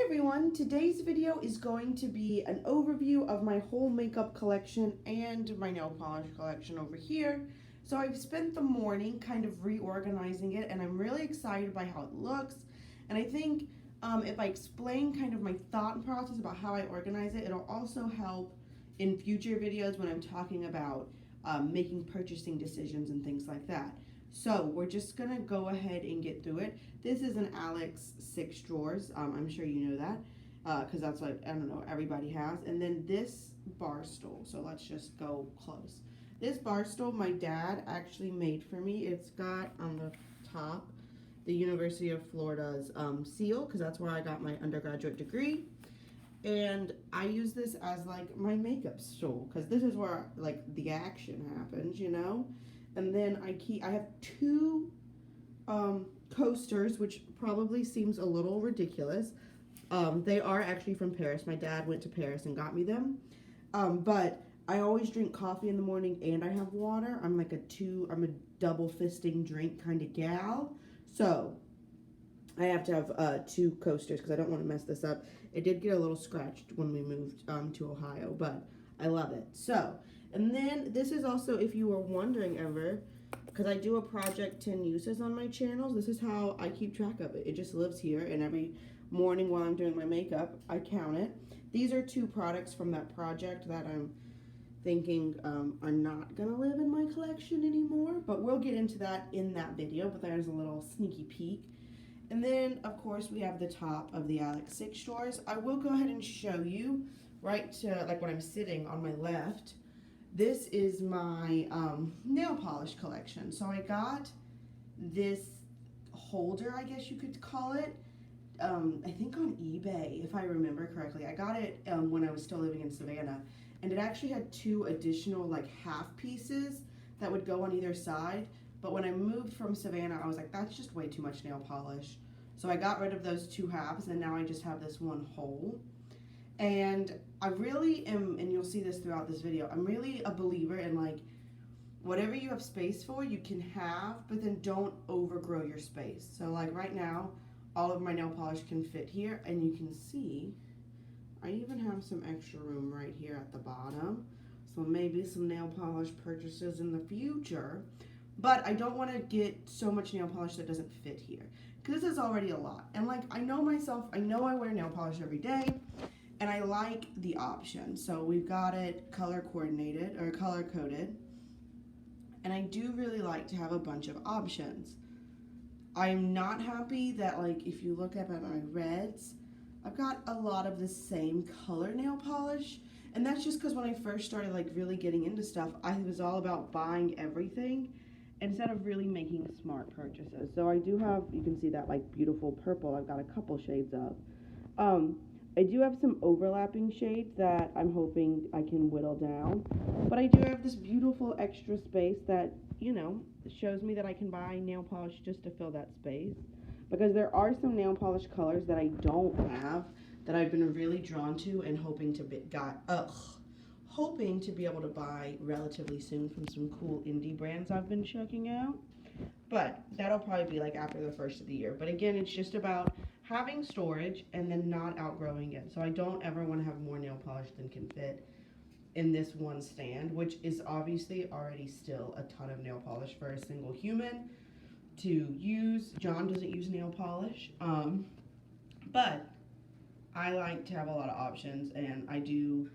everyone, today's video is going to be an overview of my whole makeup collection and my nail polish collection over here. So I've spent the morning kind of reorganizing it and I'm really excited by how it looks. And I think if I explain kind of my thought process about how I organize it, it'll also help in future videos when I'm talking about making purchasing decisions and things like that. So we're just gonna go ahead and get through it. This is an Alex 6 drawers. I'm sure you know that because that's what, I don't know, everybody has. And then this Barstool. So let's just go close. This Barstool my dad actually made for me. It's got on the top the University of Florida's seal because that's where I got my undergraduate degree. And I use this as like my makeup stool because this is where like the action happens, you know. And then I have two coasters, which probably seems a little ridiculous. They are actually from Paris. My dad went to Paris and got me them. But I always drink coffee in the morning and I have water. I'm a double fisting drink kind of gal. So I have to have two coasters because I don't want to mess this up. It did get a little scratched when we moved to Ohio, but I love it. So, and then this is also, if you were wondering ever, because I do a project 10 uses on my channels, this is how I keep track of it. It just lives here, and every morning while I'm doing my makeup, I count it. These are two products from that project that I'm thinking are not going to live in my collection anymore, but we'll get into that in that video, but there's a little sneaky peek. And then, of course, we have the top of the Alex 6 drawers. I will go ahead and show you right to, like, when I'm sitting on my left. This is my nail polish collection. So I got this holder, I guess you could call it, I think on eBay, if I remember correctly. I got it when I was still living in Savannah. And it actually had two additional, like, half pieces that would go on either side. But when I moved from Savannah, I was like, that's just way too much nail polish. So I got rid of those two halves, and now I just have this one whole. And I really am, and you'll see this throughout this video, I'm really a believer in, like, whatever you have space for, you can have, but then don't overgrow your space. So, like, right now, all of my nail polish can fit here, and you can see I even have some extra room right here at the bottom. So maybe some nail polish purchases in the future. But I don't want to get so much nail polish that doesn't fit here. Because this is already a lot. And like, I know myself, I know I wear nail polish every day. And I like the option. So we've got it color coordinated, or color coded. And I do really like to have a bunch of options. I'm not happy that, like, if you look up at my reds, I've got a lot of the same color nail polish. And that's just because when I first started, like, really getting into stuff, I was all about buying everything instead of really making smart purchases. So I do have, you can see that, like, beautiful purple I've got a couple shades of. I do have some overlapping shades that I'm hoping I can whittle down. But I do have this beautiful extra space that, you know, shows me that I can buy nail polish just to fill that space. Because there are some nail polish colors that I don't have that I've been really drawn to and hoping to be able to buy relatively soon from some cool indie brands I've been checking out. But that'll probably be like after the first of the year. But again, it's just about having storage and then not outgrowing it. So I don't ever want to have more nail polish than can fit in this one stand, which is obviously already still a ton of nail polish for a single human to use. John doesn't use nail polish, but I like to have a lot of options, and I do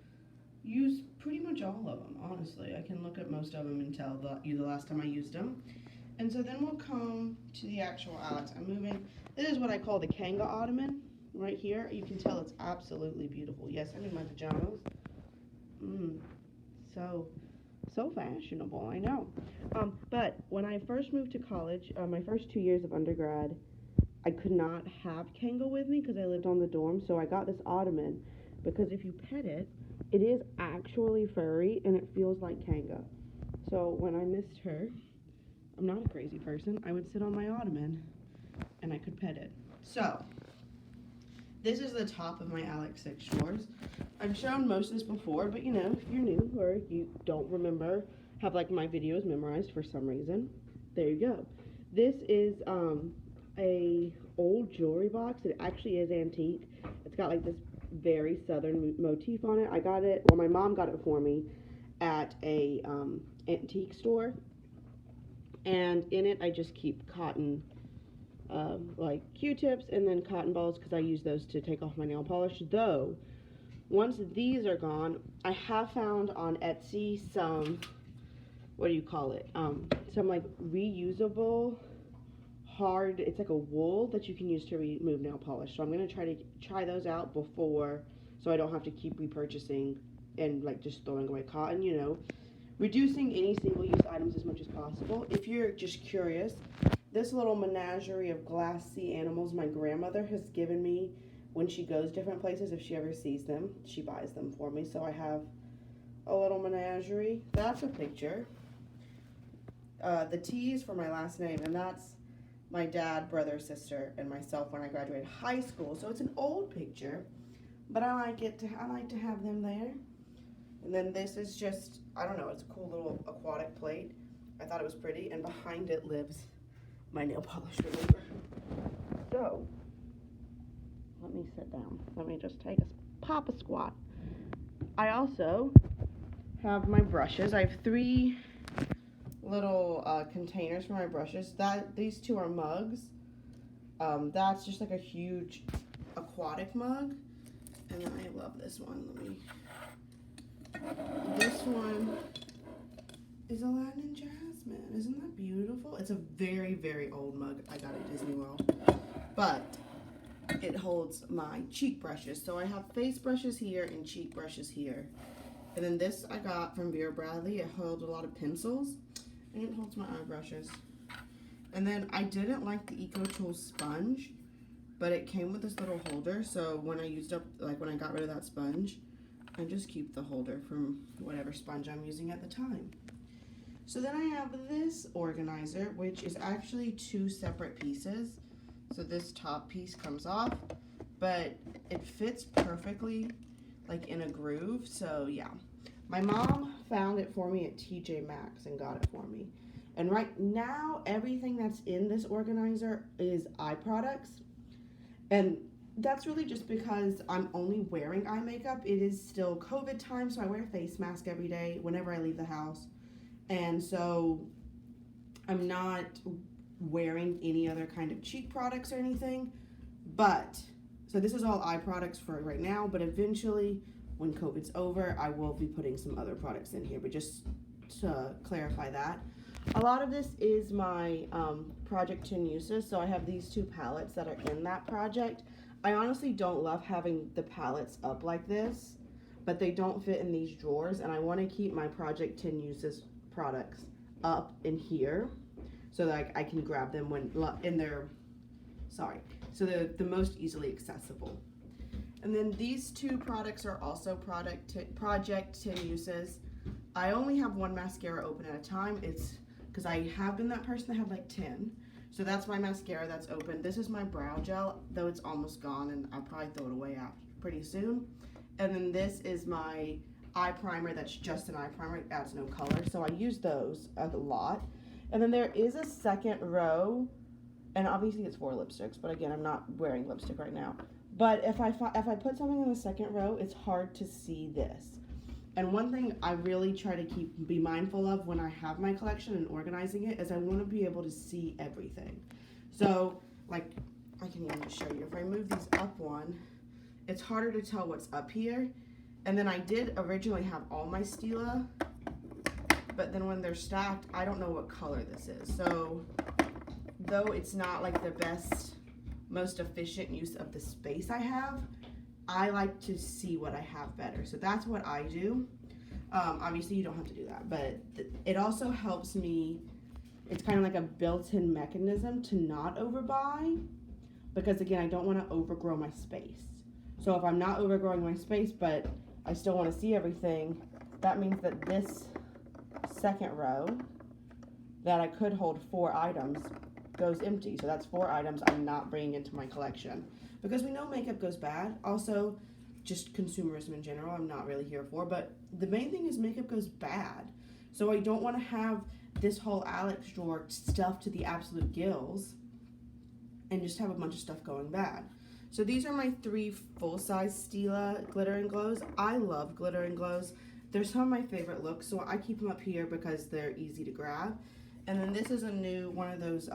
use pretty much all of them, honestly. I can look at most of them and tell the last time I used them. And so then we'll come to the actual Alex. I'm moving. This is what I call the Kanga ottoman right here. You can tell it's absolutely beautiful. Yes, I'm in my pajamas. So fashionable, I know. But when I first moved to college, my first 2 years of undergrad, I could not have Kanga with me because I lived on the dorm, so I got this ottoman because if you pet it, it is actually furry and it feels like Kanga. So when I missed her, I'm not a crazy person, I would sit on my ottoman and I could pet it. So this is the top of my Alex 6 drawers. I've shown most of this before, but you know, if you're new or you don't remember, have like my videos memorized for some reason, there you go. This is a old jewelry box. It actually is antique. It's got like this very southern motif on it. I got it, well, my mom got it for me at a antique store, and in it I just keep cotton, like Q-tips and then cotton balls, because I use those to take off my nail polish. Though once these are gone, I have found on Etsy some, what do you call it, some like reusable hard, it's like a wool that you can use to remove nail polish. So I'm going to try those out before, so I don't have to keep repurchasing and like just throwing away cotton, you know. Reducing any single-use items as much as possible. If you're just curious, this little menagerie of glass sea animals my grandmother has given me when she goes different places. If she ever sees them, she buys them for me. So I have a little menagerie. That's a picture. The T is for my last name, and that's my dad, brother, sister, and myself when I graduated high school. So it's an old picture, but I like to have them there. And then this is just, I don't know, it's a cool little aquatic plate. I thought it was pretty, and behind it lives my nail polish remover. So, let me sit down. Let me just pop a squat. I also have my brushes. I have 3 little containers for my brushes. These 2 are mugs. That's just like a huge aquatic mug. And then I love this one. This one is Aladdin and Jasmine. Isn't that beautiful? It's a very, very old mug I got at Disney World. But it holds my cheek brushes. So I have face brushes here and cheek brushes here. And then this I got from Vera Bradley. It held a lot of pencils. And it holds my eye brushes. And then I didn't like the Eco Tools sponge, but it came with this little holder. So when I used up, like when I got rid of that sponge, I just keep the holder from whatever sponge I'm using at the time. So then I have this organizer, which is actually 2 separate pieces. So this top piece comes off, but it fits perfectly like in a groove. So yeah, my mom found it for me at TJ Maxx and got it for me. And right now, everything that's in this organizer is eye products. And that's really just because I'm only wearing eye makeup. It is still COVID time, so I wear a face mask every day whenever I leave the house. And so I'm not wearing any other kind of cheek products or anything. But, so this is all eye products for right now, but eventually, when COVID's over, I will be putting some other products in here. But just to clarify that, a lot of this is my Project 10 uses. So I have these 2 palettes that are in that project. I honestly don't love having the palettes up like this, but they don't fit in these drawers, and I want to keep my Project 10 uses products up in here so that I can grab them when in their, so they're the most easily accessible. And then these 2 products are also Project 10 uses. I only have 1 mascara open at a time. It's because I have been that person that had like 10. So that's my mascara that's open. This is my brow gel, though it's almost gone, and I'll probably throw it away pretty soon. And then this is my eye primer that's just an eye primer. It adds no color, so I use those a lot. And then there is a second row, and obviously it's 4 lipsticks, but again, I'm not wearing lipstick right now. But if I put something in the second row, it's hard to see this. And one thing I really try to be mindful of when I have my collection and organizing it is I want to be able to see everything. So, like, I can even show you. If I move these up one, it's harder to tell what's up here. And then I did originally have all my Stila, but then when they're stacked, I don't know what color this is. So, though it's not like the best, most efficient use of the space I have, I like to see what I have better. So that's what I do. Obviously, you don't have to do that, but it also helps me. It's kind of like a built-in mechanism to not overbuy, because again, I don't want to overgrow my space. So if I'm not overgrowing my space, but I still want to see everything, that means that this second row that I could hold 4 items goes empty. So that's 4 items I'm not bringing into my collection. Because we know makeup goes bad. Also, just consumerism in general, I'm not really here for. But the main thing is makeup goes bad. So I don't want to have this whole Alex drawer stuffed to the absolute gills and just have a bunch of stuff going bad. So these are my 3 full-size Stila glitter and glows. I love glitter and glows. They're some of my favorite looks, so I keep them up here because they're easy to grab. And then this is a new one of those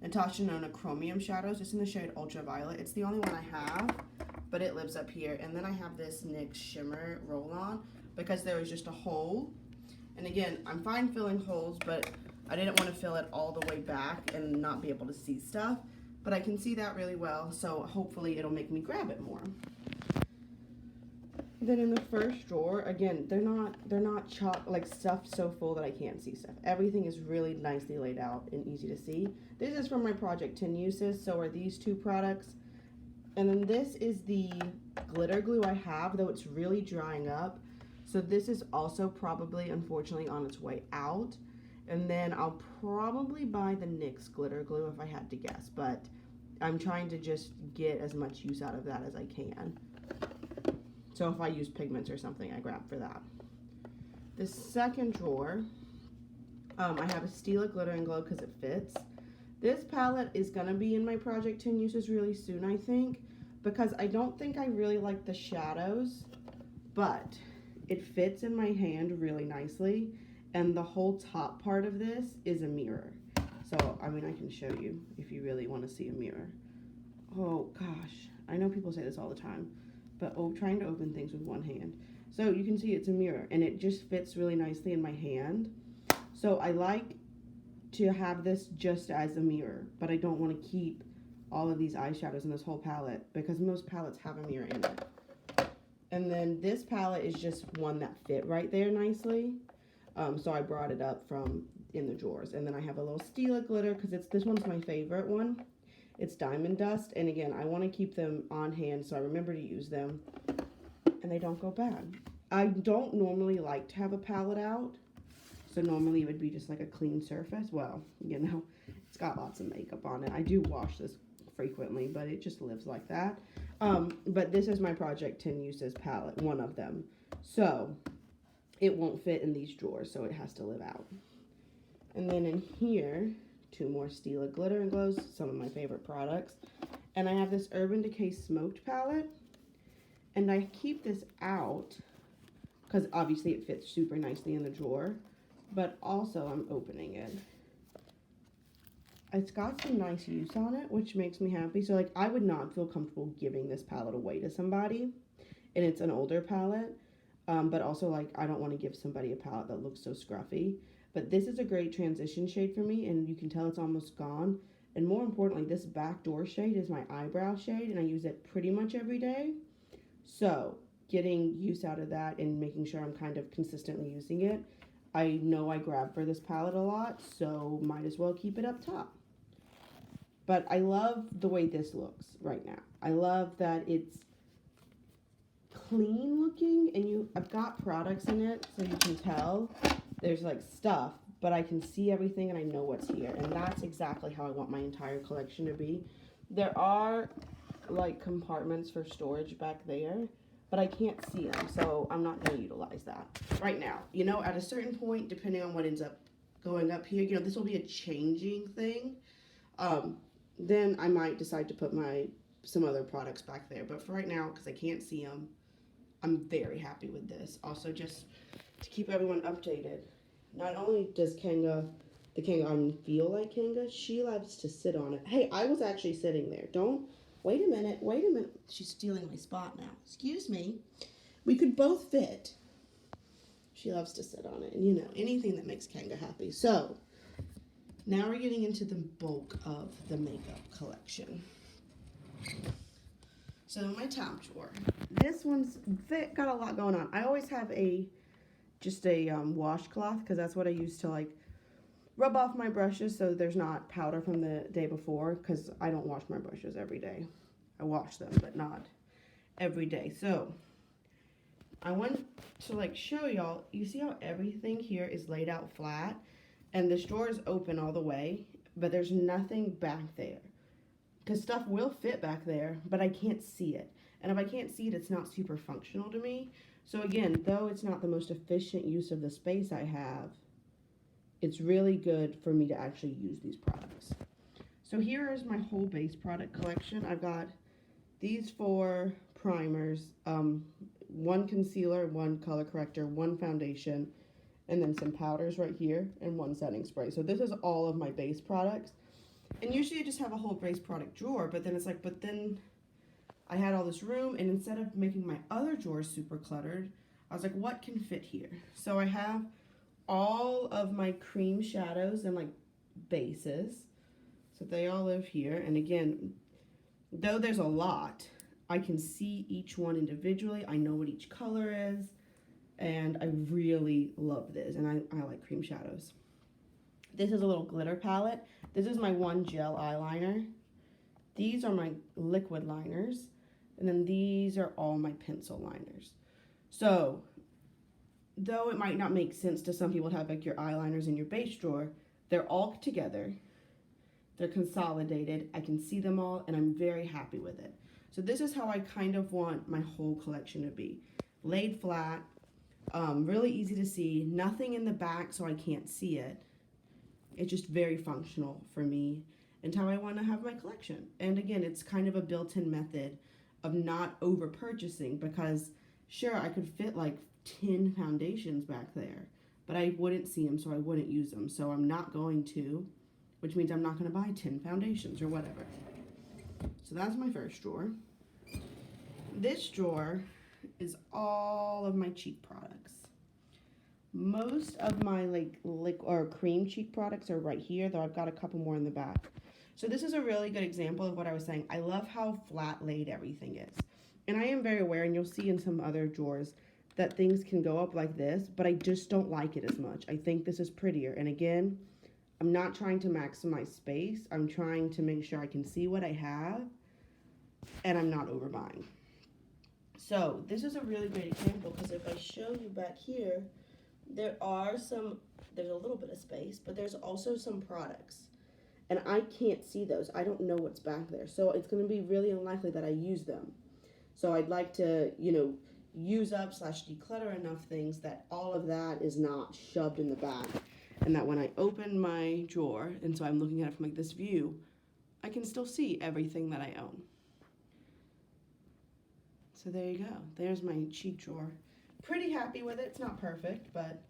Natasha Nona Chromium shadows. It's in the shade Ultraviolet. It's the only one I have, but it lives up here. And then I have this NYX Shimmer Roll-On because there was just a hole. And again, I'm fine filling holes, but I didn't want to fill it all the way back and not be able to see stuff. But I can see that really well, so hopefully it'll make me grab it more. Then in the first drawer, again, they're not like stuffed so full that I can't see stuff. Everything is really nicely laid out and easy to see. This is from my Project 10 uses, so are these 2 products. And then this is the glitter glue I have, though it's really drying up. So this is also probably, unfortunately, on its way out. And then I'll probably buy the NYX glitter glue if I had to guess, but I'm trying to just get as much use out of that as I can. So if I use pigments or something, I grab for that. The second drawer, I have a Stila glitter and glow because it fits. This palette is going to be in my Project 10 uses really soon, I think, because I don't think I really like the shadows, but it fits in my hand really nicely. And the whole top part of this is a mirror. So, I mean, I can show you if you really want to see a mirror. Oh, gosh. I know people say this all the time, but trying to open things with one hand. So, you can see it's a mirror, and it just fits really nicely in my hand. So, I like to have this just as a mirror, but I don't want to keep all of these eyeshadows in this whole palette because most palettes have a mirror in it. And then this palette is just one that fit right there nicely. So I brought it up from in the drawers. And then I have a little Stila glitter because this one's my favorite one. It's Diamond Dust. And again, I want to keep them on hand so I remember to use them. And they don't go bad. I don't normally like to have a palette out. So normally it would be just like a clean surface. Well, you know, it's got lots of makeup on it. I do wash this frequently, but it just lives like that. But this is my Project 10 uses palette, one of them. So it won't fit in these drawers, so it has to live out. And then in here, 2 more Stila glitter and glows, some of my favorite products. And I have this Urban Decay Smoked palette. And I keep this out because obviously it fits super nicely in the drawer. But also I'm opening it. It's got some nice use on it, which makes me happy. So like I would not feel comfortable giving this palette away to somebody. And it's an older palette. But also, like, I don't want to give somebody a palette that looks so scruffy. But this is a great transition shade for me, and you can tell it's almost gone. And more importantly, this backdoor shade is my eyebrow shade, and I use it pretty much every day. So, getting use out of that and making sure I'm kind of consistently using it, I know I grab for this palette a lot, so might as well keep it up top. But I love the way this looks right now. I love that it's clean looking, and I've got products in it so you can tell there's like stuff, but I can see everything and I know what's here, and that's exactly how I want my entire collection to be. There are like compartments for storage back there, but I can't see them, so I'm not going to utilize that right now. You know, at a certain point, depending on what ends up going up here, you know, this will be a changing thing. Then I might decide to put some other products back there, but for right now, because I can't see them, I'm very happy with this. Also, just to keep everyone updated, not only does the Kanga arm feel like Kanga, she loves to sit on it. Hey, I was actually sitting there. Wait a minute. She's stealing my spot now. Excuse me. We could both fit. She loves to sit on it, and you know, anything that makes Kanga happy. So, now we're getting into the bulk of the makeup collection. So my top drawer. This one's got a lot going on. I always have just a washcloth because that's what I use to like rub off my brushes so there's not powder from the day before, because I don't wash my brushes every day. I wash them, but not every day. So I want to like show y'all, you see how everything here is laid out flat, and this drawer is open all the way, but there's nothing back there. Because stuff will fit back there, but I can't see it. And if I can't see it, it's not super functional to me. So again, though it's not the most efficient use of the space I have, it's really good for me to actually use these products. So here is my whole base product collection. I've got these 4 primers, one concealer, one color corrector, one foundation, and then some powders right here, and one setting spray. So this is all of my base products. And usually I just have a whole base product drawer, but then it's like, but then I had all this room, and instead of making my other drawers super cluttered, I was like, what can fit here? So I have all of my cream shadows and like bases. So they all live here. And again, though there's a lot, I can see each one individually. I know what each color is. And I really love this. And I like cream shadows. This is a little glitter palette. This is my one gel eyeliner. These are my liquid liners. And then these are all my pencil liners. So, though it might not make sense to some people to have like your eyeliners in your base drawer, they're all together. They're consolidated. I can see them all, and I'm very happy with it. So this is how I kind of want my whole collection to be. Laid flat, really easy to see, nothing in the back so I can't see it. It's just very functional for me and how I want to have my collection. And again, it's kind of a built-in method of not over purchasing, because sure, I could fit like 10 foundations back there, but I wouldn't see them, so I wouldn't use them. So I'm not going to, which means I'm not going to buy 10 foundations or whatever. So that's my first drawer. This drawer is all of my cheek products. Most of my cream cheek products are right here, though I've got a couple more in the back. So this is a really good example of what I was saying. I love how flat laid everything is. And I am very aware, and you'll see in some other drawers, that things can go up like this, but I just don't like it as much. I think this is prettier. And again, I'm not trying to maximize space. I'm trying to make sure I can see what I have, and I'm not overbuying. So this is a really great example, because if I show you back here, there's a little bit of space, but there's also some products. And I can't see those. I don't know what's back there. So it's going to be really unlikely that I use them. So I'd like to, use up / declutter enough things that all of that is not shoved in the back. And that when I open my drawer, and so I'm looking at it from like this view, I can still see everything that I own. So there you go. There's my cheek drawer. Pretty happy with it. It's not perfect, but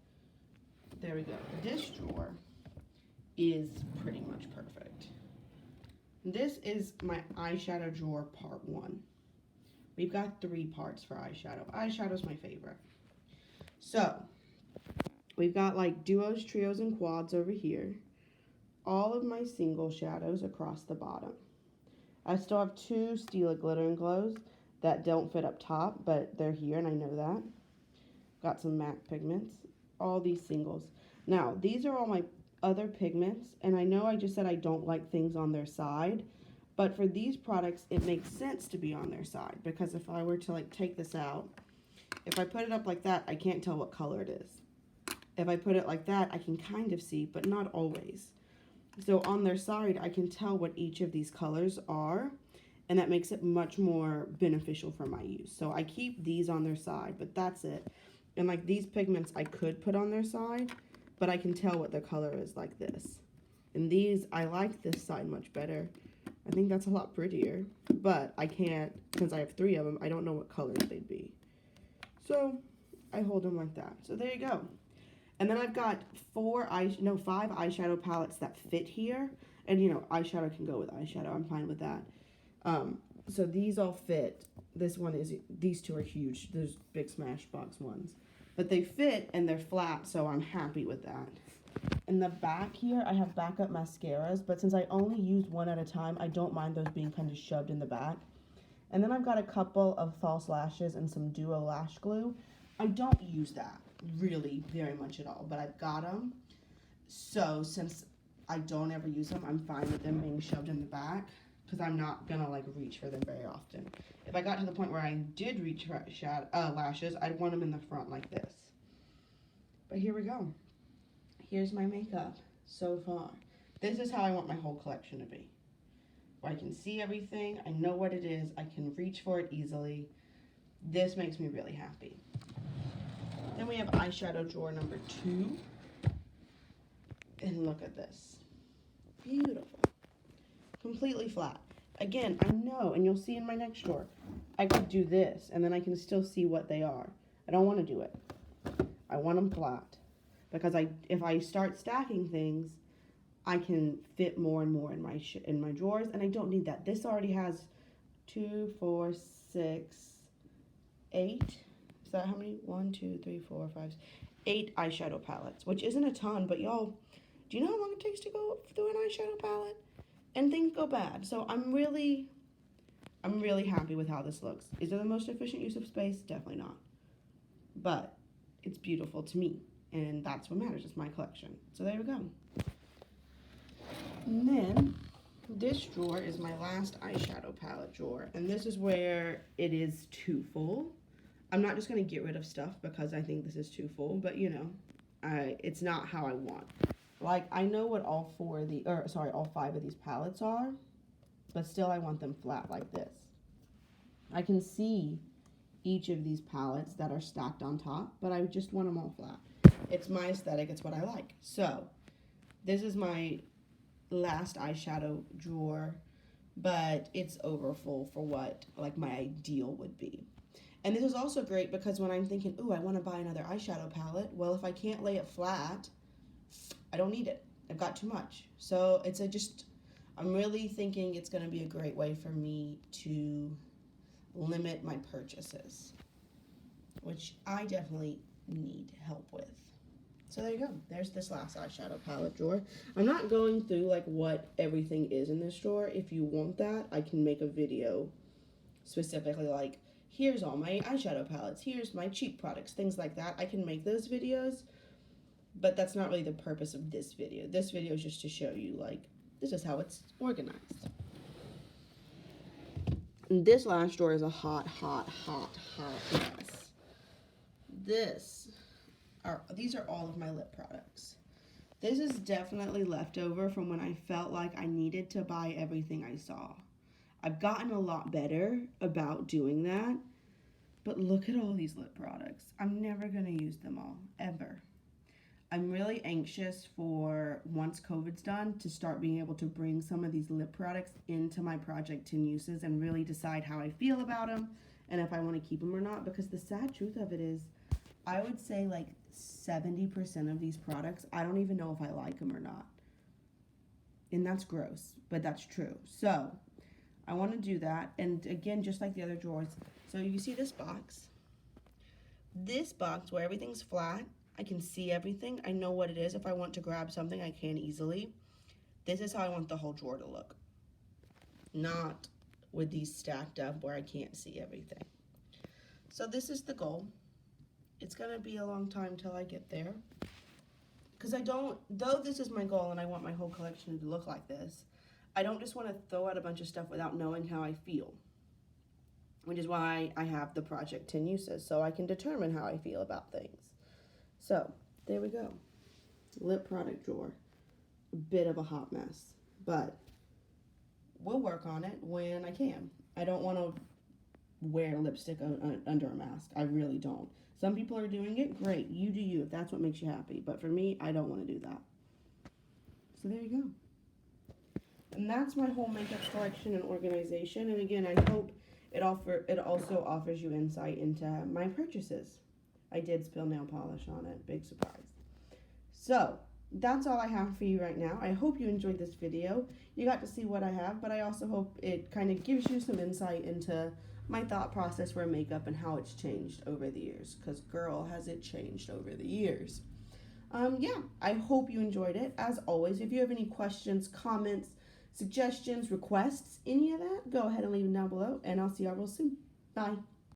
there we go. This drawer is pretty much perfect. This is my eyeshadow drawer part 1. We've got 3 parts for eyeshadow. Eyeshadow's my favorite. So, we've got like duos, trios, and quads over here. All of my single shadows across the bottom. I still have 2 Stila Glitter and Glows that don't fit up top, but they're here and I know that. Got some MAC pigments. All these singles. Now, these are all my other pigments, and I know I just said I don't like things on their side, but for these products, it makes sense to be on their side, because if I were to like take this out, if I put it up like that, I can't tell what color it is. If I put it like that, I can kind of see, but not always. So on their side, I can tell what each of these colors are, and that makes it much more beneficial for my use. So I keep these on their side, but that's it. And like these pigments I could put on their side, but I can tell what the color is like this. And these, I like this side much better. I think that's a lot prettier, but I can't, since I have 3 of them, I don't know what colors they'd be. So I hold them like that. So there you go. And then I've got 5 eyeshadow palettes that fit here. And eyeshadow can go with eyeshadow. I'm fine with that. So these all fit. These 2 are huge. There's big Smashbox ones. But they fit and they're flat, so I'm happy with that. In the back here, I have backup mascaras, but since I only use one at a time, I don't mind those being kind of shoved in the back. And then I've got a couple of false lashes and some duo lash glue. I don't use that really very much at all, but I've got them. So since I don't ever use them, I'm fine with them being shoved in the back, because I'm not gonna like reach for them very often. If I got to the point where I did reach for lashes, I'd want them in the front like this. But here we go. Here's my makeup so far. This is how I want my whole collection to be. Where I can see everything, I know what it is, I can reach for it easily. This makes me really happy. Then we have eyeshadow drawer number 2. And look at this. Beautiful. completely flat. Again, I know, and you'll see in my next drawer, I could do this, and then I can still see what they are. I don't want to do it. I want them flat. Because if I start stacking things, I can fit more and more in my drawers, and I don't need that. This already has 2, 4, 6, 8. Is that how many? 1, 2, 3, 4, 5, 8 eyeshadow palettes, which isn't a ton, but y'all, do you know how long it takes to go through an eyeshadow palette? And things go bad. So I'm really happy with how this looks. Is it the most efficient use of space? Definitely not. But it's beautiful to me, and that's what matters. It's my collection. So there we go. And then this drawer is my last eyeshadow palette drawer, and this is where it is too full. I'm not just going to get rid of stuff because I think this is too full, but you know, it's not how I want. Like, I know what all 5 of these palettes are, but still I want them flat like this. I can see each of these palettes that are stacked on top, but I just want them all flat. It's my aesthetic, it's what I like. So, this is my last eyeshadow drawer, but it's over full for what, like, my ideal would be. And this is also great because when I'm thinking, ooh, I want to buy another eyeshadow palette, well, if I can't lay it flat, I don't need it. I've got too much. So I'm really thinking it's going to be a great way for me to limit my purchases, which I definitely need help with. So there you go. There's this last eyeshadow palette drawer. I'm not going through like what everything is in this drawer. If you want that, I can make a video specifically like, here's all my eyeshadow palettes, here's my cheap products, things like that. I can make those videos, but that's not really the purpose of this video. This video is just to show you, like, this is how it's organized. And this last drawer is a hot mess. These are all of my lip products. This is definitely leftover from when I felt like I needed to buy everything I saw. I've gotten a lot better about doing that, but look at all these lip products. I'm never gonna use them all, ever. I'm really anxious for, once COVID's done, to start being able to bring some of these lip products into my Project 10 uses and really decide how I feel about them and if I want to keep them or not, because the sad truth of it is, I would say like 70% of these products, I don't even know if I like them or not. And that's gross, but that's true. So, I want to do that, and again, just like the other drawers, so you see this box where everything's flat, I can see everything, I know what it is. If I want to grab something, I can easily. This is how I want the whole drawer to look. Not with these stacked up where I can't see everything. So this is the goal. It's gonna be a long time till I get there. Because though this is my goal and I want my whole collection to look like this, I don't just want to throw out a bunch of stuff without knowing how I feel. Which is why I have the Project 10 uses, so I can determine how I feel about things. So, there we go. Lip product drawer. A bit of a hot mess, but we'll work on it when I can. I don't want to wear lipstick under a mask. I really don't. Some people are doing it. Great. You do you if that's what makes you happy. But for me, I don't want to do that. So there you go. And that's my whole makeup collection and organization. And again, I hope it also offers you insight into my purchases. I did spill nail polish on it. Big surprise. So, that's all I have for you right now. I hope you enjoyed this video. You got to see what I have, but I also hope it kind of gives you some insight into my thought process for makeup and how it's changed over the years. Because girl, has it changed over the years. Yeah, I hope you enjoyed it. As always, if you have any questions, comments, suggestions, requests, any of that, go ahead and leave them down below, and I'll see y'all real soon. Bye.